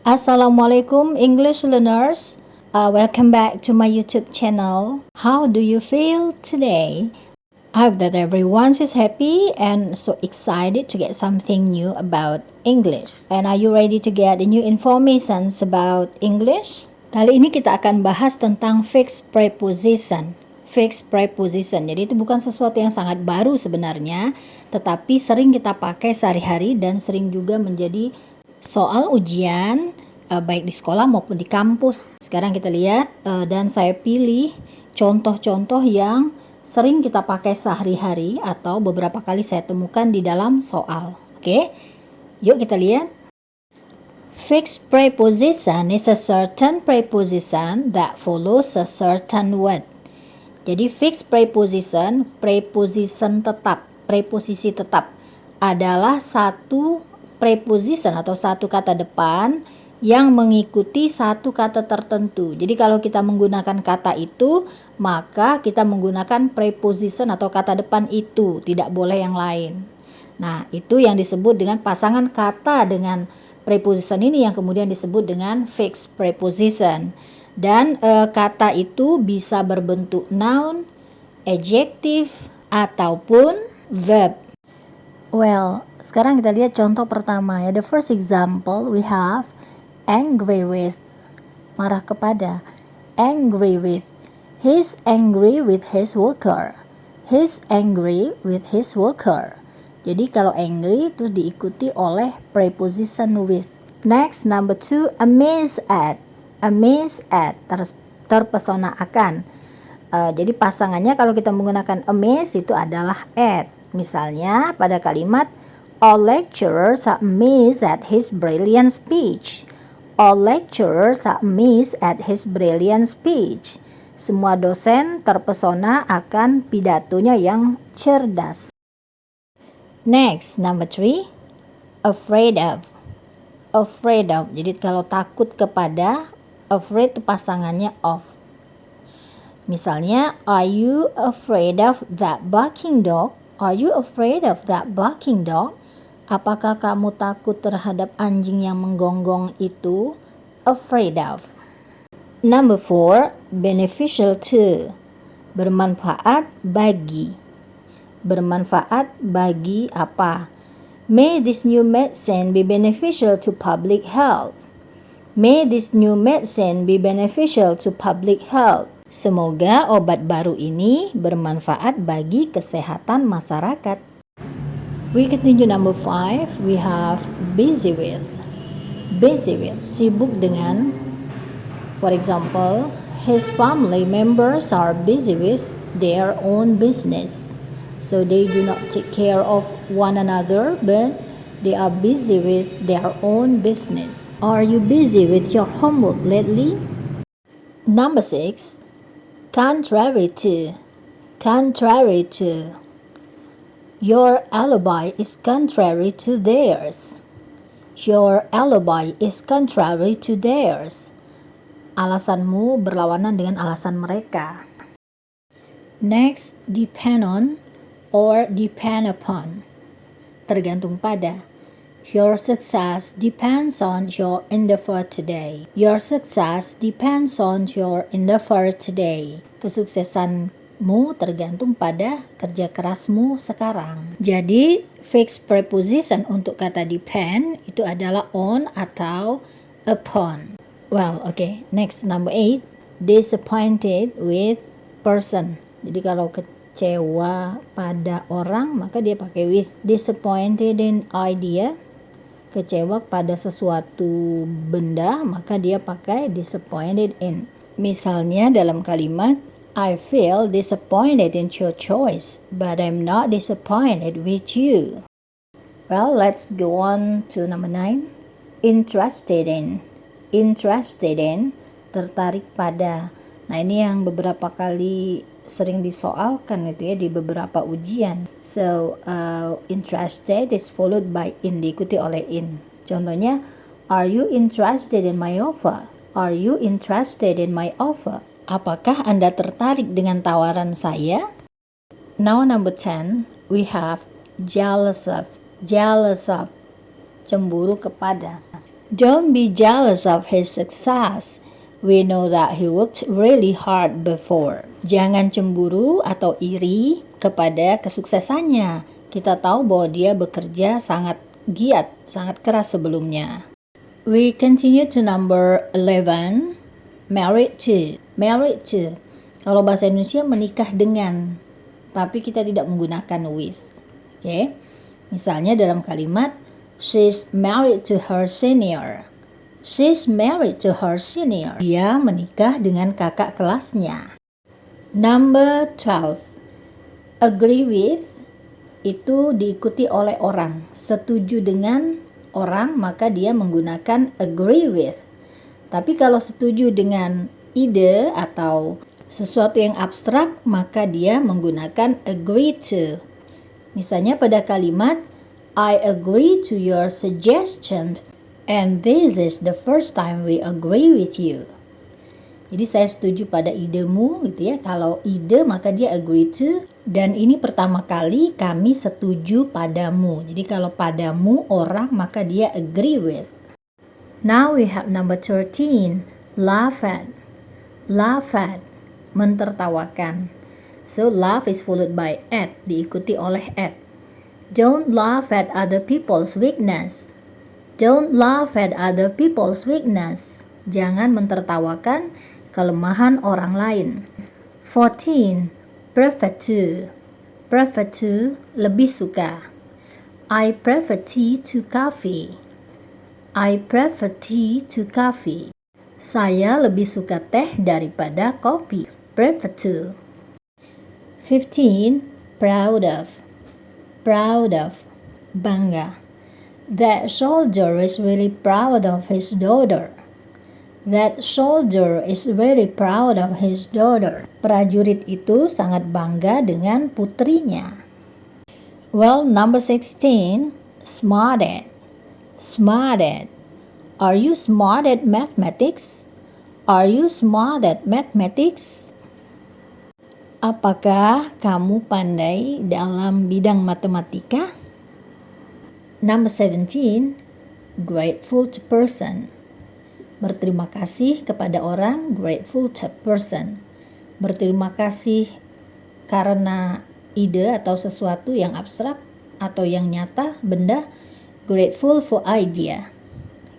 Assalamualaikum English learners. Welcome back to my YouTube channel. How do you feel today? I hope that everyone is happy and so excited to get something new about English. And are you ready to get new informations about English? Kali ini kita akan bahas tentang fixed preposition. Fixed preposition. Jadi itu bukan sesuatu yang sangat baru sebenarnya, tetapi sering kita pakai sehari-hari dan sering juga menjadi soal ujian baik di sekolah maupun di kampus. Sekarang kita lihat dan saya pilih contoh-contoh yang sering kita pakai sehari-hari atau beberapa kali saya temukan di dalam soal. Oke, yuk kita lihat. Fixed preposition is a certain preposition that follows a certain word. Jadi fixed preposition, preposisi tetap adalah satu preposition atau satu kata depan yang mengikuti satu kata tertentu. Jadi kalau kita menggunakan kata itu, maka kita menggunakan preposition atau kata depan itu, tidak boleh yang lain. Nah, itu yang disebut dengan pasangan kata dengan preposition ini yang kemudian disebut dengan fixed preposition. Dan kata itu bisa berbentuk noun, adjective, ataupun verb. Well, sekarang kita lihat contoh pertama ya. The first example we have angry with. Marah kepada. Angry with. He's angry with his worker. He's angry with his worker. Jadi kalau angry itu diikuti oleh preposition with. Next, number 2, amazed at. Amazed at, terpesona akan. Jadi pasangannya kalau kita menggunakan amazed itu adalah at. Misalnya pada kalimat all lecturers are amazed at his brilliant speech. All lecturers are amazed at his brilliant speech. Semua dosen terpesona akan pidatonya yang cerdas. Next, number 3, afraid of. Afraid of. Jadi kalau takut kepada, afraid itu pasangannya of. Misalnya, are you afraid of that barking dog? Are you afraid of that barking dog? Apakah kamu takut terhadap anjing yang menggonggong itu? Afraid of. Number 4, beneficial to. Bermanfaat bagi. Bermanfaat bagi apa? May this new medicine be beneficial to public health. May this new medicine be beneficial to public health. Semoga obat baru ini bermanfaat bagi kesehatan masyarakat. We continue number 5. We have busy with. Busy with, sibuk dengan. For example, his family members are busy with their own business. So they do not take care of one another, but they are busy with their own business. Are you busy with your homework lately? Number 6. Contrary to. Contrary to. Your alibi is contrary to theirs. Your alibi is contrary to theirs. Alasanmu berlawanan dengan alasan mereka. Next, depend on or depend upon. Tergantung pada. Your success depends on your endeavor today. Your success depends on your endeavor today. Kesuksesanmu tergantung pada kerja kerasmu sekarang. Jadi, fixed preposition untuk kata depend itu adalah on atau upon. Well, okay. Next, number 8. Disappointed with person. Jadi kalau kecewa pada orang, maka dia pakai with. Disappointed in idea. Kecewa pada sesuatu benda, maka dia pakai disappointed in. Misalnya dalam kalimat, I feel disappointed in your choice, but I'm not disappointed with you. Well, let's go on to number 9. Interested in. Interested in, tertarik pada. Nah, ini yang beberapa kali sering disoalkan itu ya di beberapa ujian. So, interested is followed by in, diikuti oleh in. Contohnya, are you interested in my offer? Are you interested in my offer? Apakah Anda tertarik dengan tawaran saya? Now number 10, we have jealous of. Jealous of, cemburu kepada. Don't be jealous of his success. We know that he worked really hard before. Jangan cemburu atau iri kepada kesuksesannya. Kita tahu bahwa dia bekerja sangat giat, sangat keras sebelumnya. We continue to number 11. Married to. Married to. Kalau bahasa Indonesia menikah dengan, tapi kita tidak menggunakan with. Oke. Misalnya dalam kalimat she's married to her senior. She's married to her senior. Dia menikah dengan kakak kelasnya. Number 12. Agree with itu diikuti oleh orang. Setuju dengan orang, maka dia menggunakan agree with. Tapi kalau setuju dengan ide atau sesuatu yang abstrak, maka dia menggunakan agree to. Misalnya pada kalimat I agree to your suggestion and this is the first time we agree with you. Jadi saya setuju pada idemu gitu ya. Kalau ide maka dia agree to, dan ini pertama kali kami setuju padamu. Jadi kalau padamu orang maka dia agree with. Now we have number 13. Laugh at. Laugh at, mentertawakan. So laugh is followed by at, diikuti oleh at. Don't laugh at other people's weakness. Don't laugh at other people's weakness. Jangan mentertawakan kelemahan orang lain. 14. Prefer to. Prefer to, lebih suka. I prefer tea to coffee. I prefer tea to coffee. Saya lebih suka teh daripada kopi. Prefer to. 15. Proud of. Proud of, bangga. That soldier is really proud of his daughter. That soldier is really proud of his daughter. Prajurit itu sangat bangga dengan putrinya. Well, number 16, smart at. Smart at. Are you smart at mathematics? Are you smart at mathematics? Apakah kamu pandai dalam bidang matematika? Number 17, grateful to person. Berterima kasih kepada orang, grateful to person. Berterima kasih karena ide atau sesuatu yang abstrak atau yang nyata, benda, grateful for idea.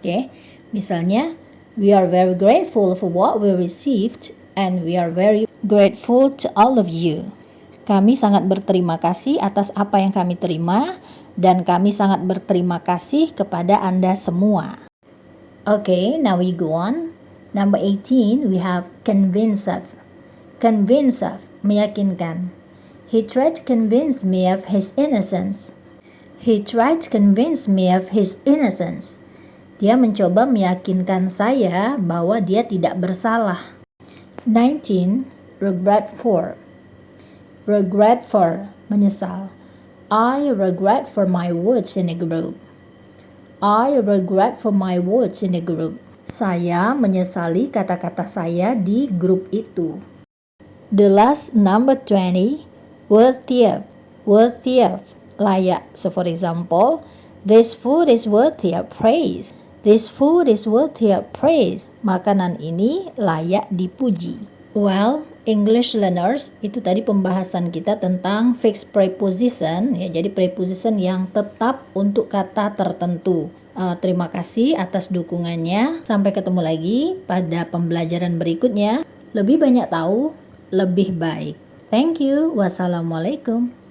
Oke, misalnya, we are very grateful for what we received and we are very grateful to all of you. Kami sangat berterima kasih atas apa yang kami terima dan kami sangat berterima kasih kepada Anda semua. Okay, now we go on. Number 18, we have convince of. Convince of, meyakinkan. He tried to convince me of his innocence. He tried to convince me of his innocence. Dia mencoba meyakinkan saya bahwa dia tidak bersalah. 19. Regret for. Regret for, menyesal. I regret for my words in a group. I regret for my words in a group. Saya menyesali kata-kata saya di grup itu. The last, number 20, worthy of. Worthy of, layak. So for example, this food is worthy of praise. This food is worthy of praise. Makanan ini layak dipuji. Well, English learners, itu tadi pembahasan kita tentang fixed preposition, ya, jadi preposition yang tetap untuk kata tertentu. Terima kasih atas dukungannya. Sampai ketemu lagi pada pembelajaran berikutnya. Lebih banyak tahu, lebih baik. Thank you. Wassalamualaikum.